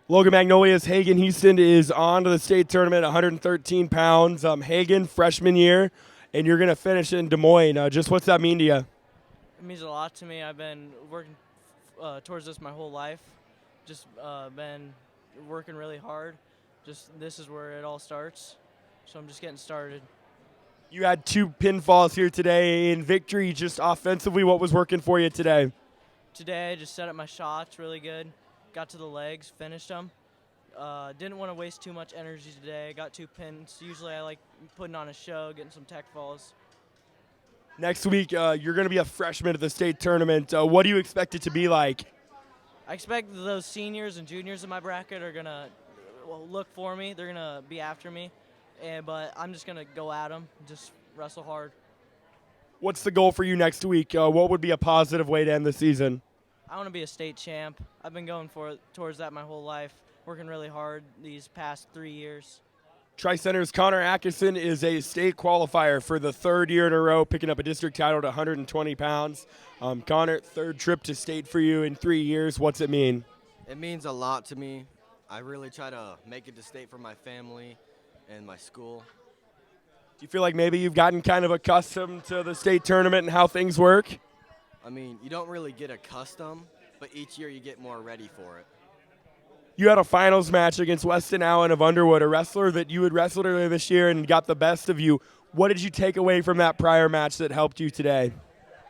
Logan Magnolia's Hagen Houston is on to the state tournament, 113 pounds. Hagen, freshman year, and you're going to finish in Des Moines. Just what's that mean to you? It means a lot to me. I've been working towards this my whole life. Just been working really hard. Just this is where it all starts. So I'm just getting started. You had two pinfalls here today in victory. Just offensively, what was working for you today? Today I just set up my shots really good. Got to the legs, finished them. Didn't want to waste too much energy today. Got two pins. Usually I like putting on a show, getting some tech falls. Next week, you're going to be a freshman at the state tournament. What do you expect it to be like? I expect those seniors and juniors in my bracket are going to look for me. They're going to be after me. But I'm just going to go at them, just wrestle hard. What's the goal for you next week? What would be a positive way to end the season? I want to be a state champ. I've been going towards that my whole life, working really hard these past 3 years. Tri-Center's Connor Atkinson is a state qualifier for the third year in a row, picking up a district title at 120 pounds. Connor, third trip to state for you in 3 years. What's it mean? It means a lot to me. I really try to make it to state for my family and my school. Do you feel like maybe you've gotten kind of accustomed to the state tournament and how things work? I mean, you don't really get accustomed, but each year you get more ready for it. You had a finals match against Weston Allen of Underwood, a wrestler that you had wrestled earlier this year and got the best of you. What did you take away from that prior match that helped you today?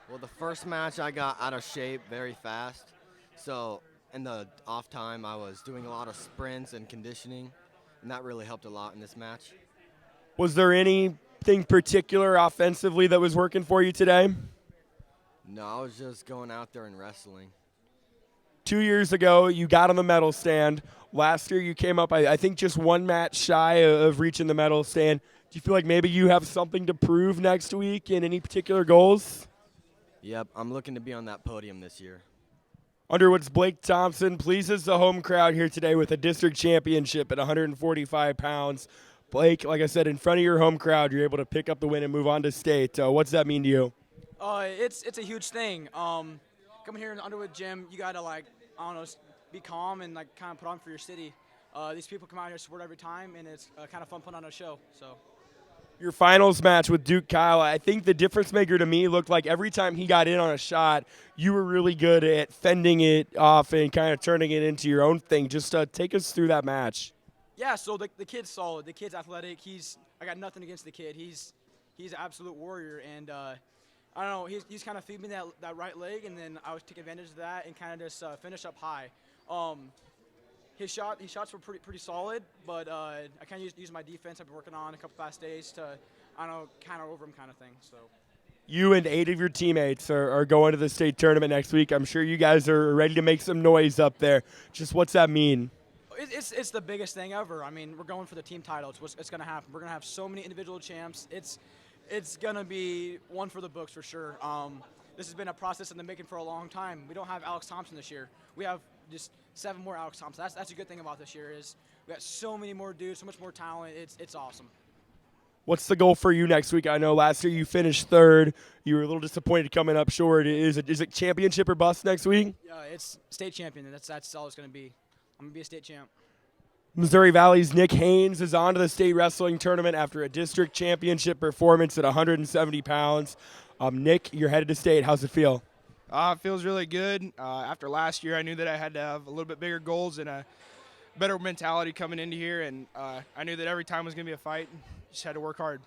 Well, the first match I got out of shape very fast. So in the off time, I was doing a lot of sprints and conditioning, and that really helped a lot in this match. Was there anything particular offensively that was working for you today? No, I was just going out there and wrestling. 2 years ago, you got on the medal stand. Last year, you came up, I think, just one match shy of reaching the medal stand. Do you feel like maybe you have something to prove next week in any particular goals? Yep, I'm looking to be on that podium this year. Underwood's Blake Thompson pleases the home crowd here today with a district championship at 145 pounds. Blake, like I said, in front of your home crowd, you're able to pick up the win and move on to state. What's that mean to you? It's a huge thing. Coming here in the Underwood gym, you gotta be calm and kind of put on for your city. These people come out here support every time, and it's kind of fun putting on a show. So. Your finals match with Duke Kyle, I think the difference maker to me looked like every time he got in on a shot, you were really good at fending it off and kind of turning it into your own thing. Just take us through that match. Yeah, so the kid's solid. The kid's athletic. I got nothing against the kid. He's an absolute warrior, and I don't know. He's kind of feeding me that right leg, and then I was taking advantage of that and kind of just finish up high. His shots were pretty solid, but I kind of use my defense. I've been working on a couple fast days to counter over him kind of thing. So. You and 8 of your teammates are going to the state tournament next week. I'm sure you guys are ready to make some noise up there. Just what's that mean? It's the biggest thing ever. I mean, we're going for the team title. It's going to happen. We're going to have so many individual champs. It's going to be one for the books for sure. This has been a process in the making for a long time. We don't have Alex Thompson this year. We have just 7 more Alex Thompson. That's a good thing about this year is we got so many more dudes, so much more talent. It's awesome. What's the goal for you next week? I know last year you finished third. You were a little disappointed coming up short. Is it championship or bust next week? It's state champion. That's all it's going to be. I'm going to be a state champ. Missouri Valley's Nick Haines is on to the state wrestling tournament after a district championship performance at 170 pounds. Nick, you're headed to state. How's it feel? It feels really good. After last year, I knew that I had to have a little bit bigger goals and a better mentality coming into here, and I knew that every time was going to be a fight. Just had to work hard.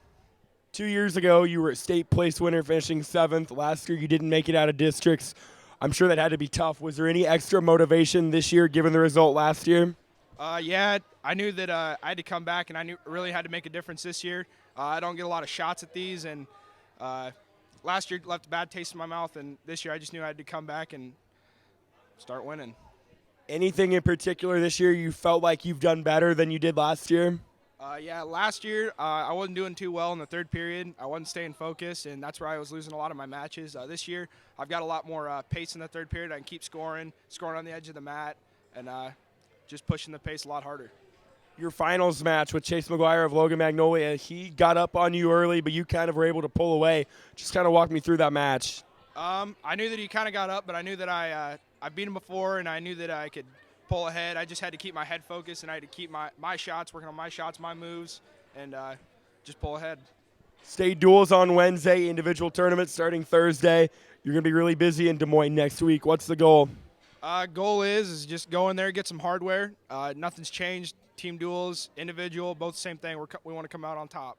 2 years ago, you were a state place winner, finishing 7th. Last year, you didn't make it out of districts. I'm sure that had to be tough. Was there any extra motivation this year given the result last year? Yeah, I knew that I had to come back, and I really had to make a difference this year. I don't get a lot of shots at these, and last year left a bad taste in my mouth, and this year I just knew I had to come back and start winning. Anything in particular this year you felt like you've done better than you did last year? Yeah, last year I wasn't doing too well in the third period. I wasn't staying focused, and that's where I was losing a lot of my matches. This year I've got a lot more pace in the third period. I can keep scoring on the edge of the mat, and just pushing the pace a lot harder. Your finals match with Chase McGuire of Logan Magnolia, he got up on you early, but you kind of were able to pull away. Just kind of walk me through that match. I knew that he kind of got up, but I knew that I beat him before, and I knew that I could pull ahead. I just had to keep my head focused, and I had to keep my shots, working on my shots, my moves, and just pull ahead. State duels on Wednesday, individual tournaments starting Thursday. You're going to be really busy in Des Moines next week. What's the goal? Goal is just go in there, get some hardware. Nothing's changed. Team duels, individual, both the same thing. We want to come out on top.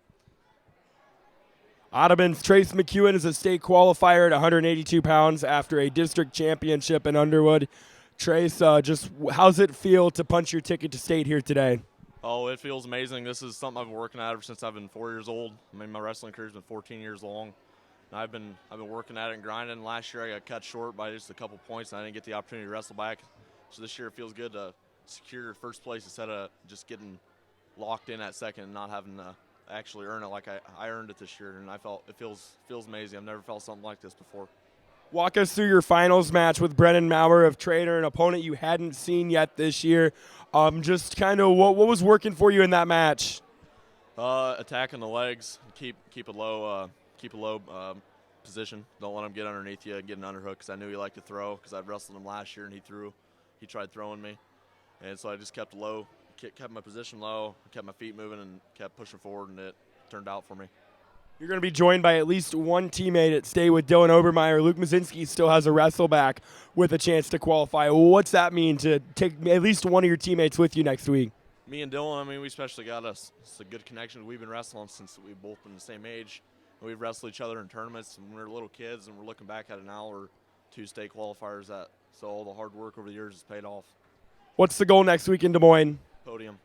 Audubon's Trace McEwen is a state qualifier at 182 pounds after a district championship in Underwood. Trace, just how's it feel to punch your ticket to state here today? Oh, it feels amazing. This is something I've been working at ever since I've been 4 years old. I mean, my wrestling career's been 14 years long. And I've been working at it and grinding. Last year I got cut short by just a couple points, and I didn't get the opportunity to wrestle back. So this year it feels good to secure first place instead of just getting locked in at second and not having to actually earn it like I earned it this year. And it feels amazing. I've never felt something like this before. Walk us through your finals match with Brennan Maurer of Trader, an opponent you hadn't seen yet this year. Just kind of what was working for you in that match? Attacking the legs, keep a low position. Don't let him get underneath you and get an underhook, because I knew he liked to throw, because I'd wrestled him last year and he tried throwing me, and so I just kept low, kept my position low, kept my feet moving, and kept pushing forward, and it turned out for me. You're going to be joined by at least one teammate at state with Dylan Obermeyer. Luke Mazinski still has a wrestle back with a chance to qualify. What's that mean to take at least one of your teammates with you next week? Me and Dylan, I mean, we especially got us a good connection. We've been wrestling since we've both been the same age. We've wrestled each other in tournaments when we were little kids, and we're looking back at it now. We're 2 state qualifiers, so all the hard work over the years has paid off. What's the goal next week in Des Moines? Podium.